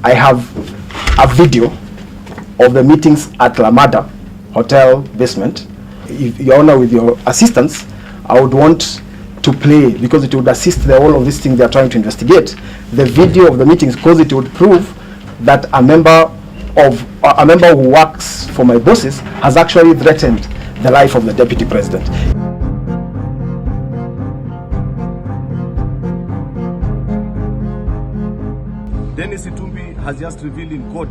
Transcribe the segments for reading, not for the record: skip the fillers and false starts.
I have a video of the meetings at Mada hotel basement. If Your Honor, with your assistance, I would want to play, because it would assist all of these things they are trying to investigate, the video of the meetings, because it would prove that a member who works for my bosses has actually threatened the life of the Deputy President. Dennis Itumbi has just revealed in court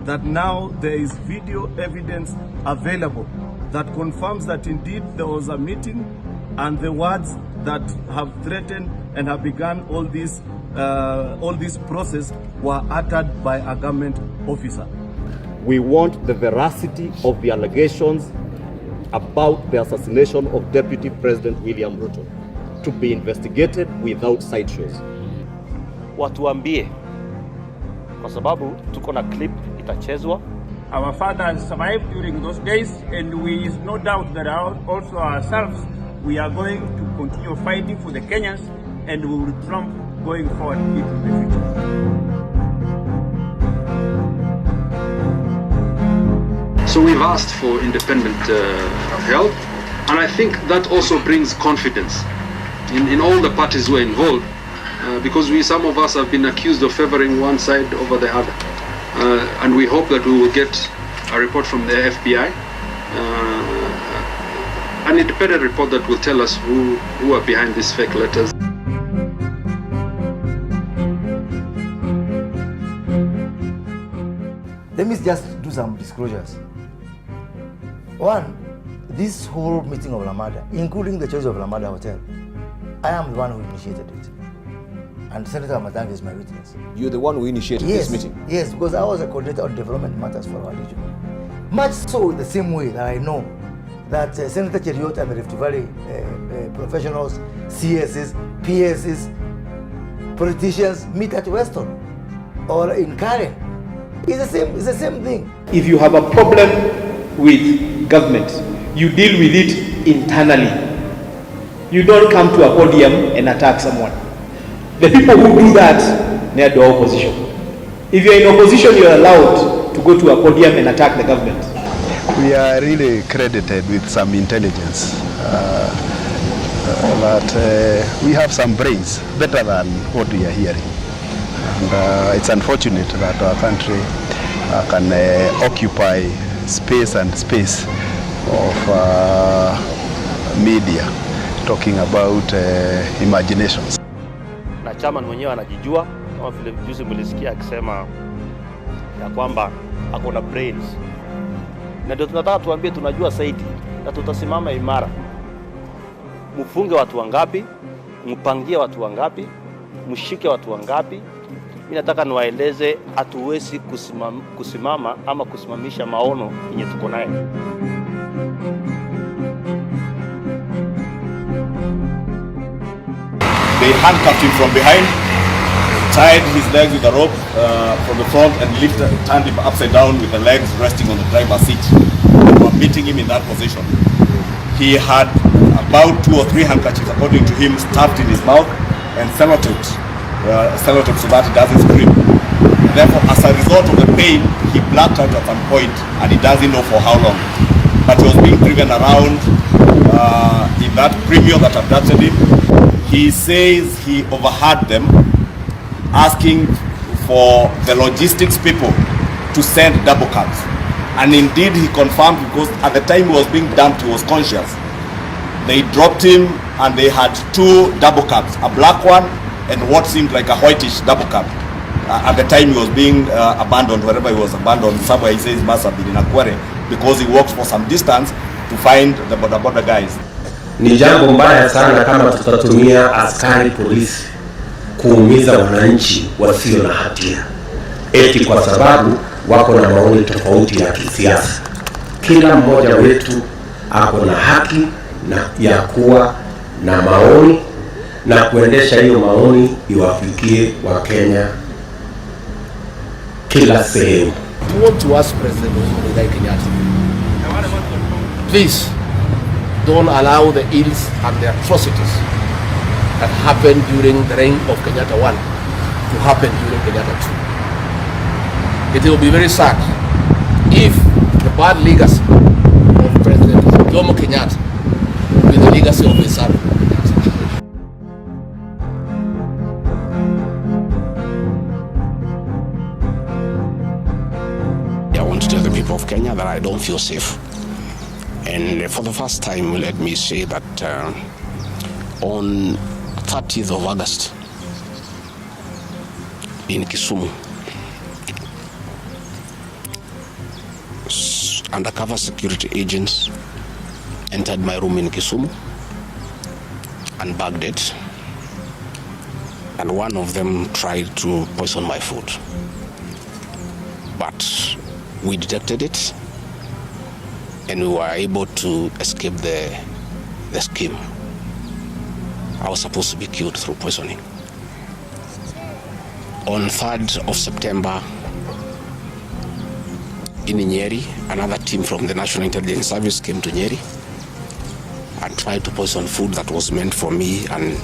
that now there is video evidence available that confirms that indeed there was a meeting, and the words that have threatened and have begun all this process were uttered by a government officer. We want the veracity of the allegations about the assassination of Deputy President William Ruto to be investigated without sideshows. Watuambie, kwa sababu tuko na clip itachezwa. Our father survived during those days, and we is no doubt that also ourselves, we are going to continue fighting for the Kenyans, and we will trump going forward into the future. So we've asked for independent help, and I think that also brings confidence in all the parties who are involved, because some of us have been accused of favoring one side over the other, and we hope that we will get a report from the FBI, an independent report that will tell us who are behind these fake letters. Let me just do some disclosures. One, this whole meeting of Mada, including the choice of Mada Hotel, I am the one who initiated it. And Senator Matang is my witness. You're the one who initiated this meeting? Yes, because I was a coordinator on development matters for our region. Much so the same way that I know that Senator Cheriot and the Rift Valley professionals, CSs, PSs, politicians meet at Weston or in Karen. It's the same thing. If you have a problem with government, you deal with it internally. You don't come to a podium and attack someone. The people who do that, they are the opposition. If you're in opposition, you're allowed to go to a podium and attack the government. We are really credited with some intelligence, but we have some brains, better than what we are hearing. And it's unfortunate that our country can occupy space of media talking about imaginations. Na chama mwenyewe anajijua, kama vile juzi mlisikia akisema ya kwamba ako na brains. Na ndio tunataka tuambie tunajua zaidi na tutasimama imara. Mfunge watu wangapi, mpangie watu wangapi, mshike watu wangapi. Mimi nataka niwaeleze hatuwezi kusimama ama kusimamisha maono yenye tuko nayo. They handcuffed him from behind, tied his legs with a rope from the front, and turned him upside down with the legs resting on the driver's seat. They were beating him in that position. He had about 2 or 3 handkerchiefs, according to him, stuffed in his mouth and sellotaped so that he doesn't scream. Therefore, as a result of the pain, he blacked out at some point, and he doesn't know for how long. But he was being driven around in that premier that abducted him. He says he overheard them asking for the logistics people to send double cabs. And indeed he confirmed, because at the time he was being dumped, he was conscious. They dropped him and they had 2 double cabs, a black one and what seemed like a whitish double cab. At the time he was being abandoned, wherever he was abandoned, somewhere he says he must have been in a quarry, because he walked for some distance to find the border guys. Ni jambo mbaya sana kama tutatumia askari polisi kuumiza wananchi wasio na hatia eti kwa sababu wako na maoni tofauti ya kisiasa. Kila mmoja wetu ako na haki ya kuwa na maoni na kuendesha hiyo maoni iwafikie wa Kenya kila sehemu. We want to ask President Kenyatta, please don't allow the ills and the atrocities that happened during the reign of Kenyatta 1 to happen during Kenyatta 2. it will be very sad if the bad legacy of President Jomo Kenyatta will be the legacy of his son. I want to tell the people of Kenya that I don't feel safe. And for the first time, let me say that on 30th of August in Kisumu, undercover security agents entered my room in Kisumu and bagged it, and one of them tried to poison my food, but we detected it and we were able to escape the scheme. I was supposed to be killed through poisoning. On 3rd of September in Nyeri, another team from the National Intelligence Service came to Nyeri and tried to poison food that was meant for me and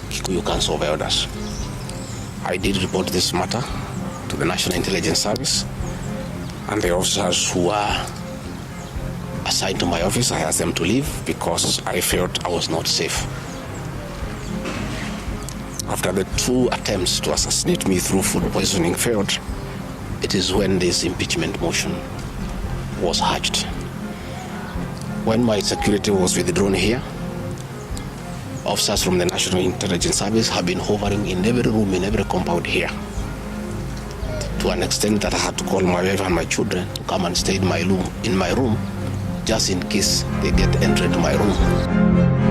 Kikuyu Council of Elders. I did report this matter to the National Intelligence Service, and the officers who are assigned to my office, I asked them to leave because I felt I was not safe. After the 2 attempts to assassinate me through food poisoning failed, it is when this impeachment motion was hatched. When my security was withdrawn here, officers from the National Intelligence Service have been hovering in every room, in every compound here, to an extent that I had to call my wife and my children to come and stay in my room, just in case they get entered to my room.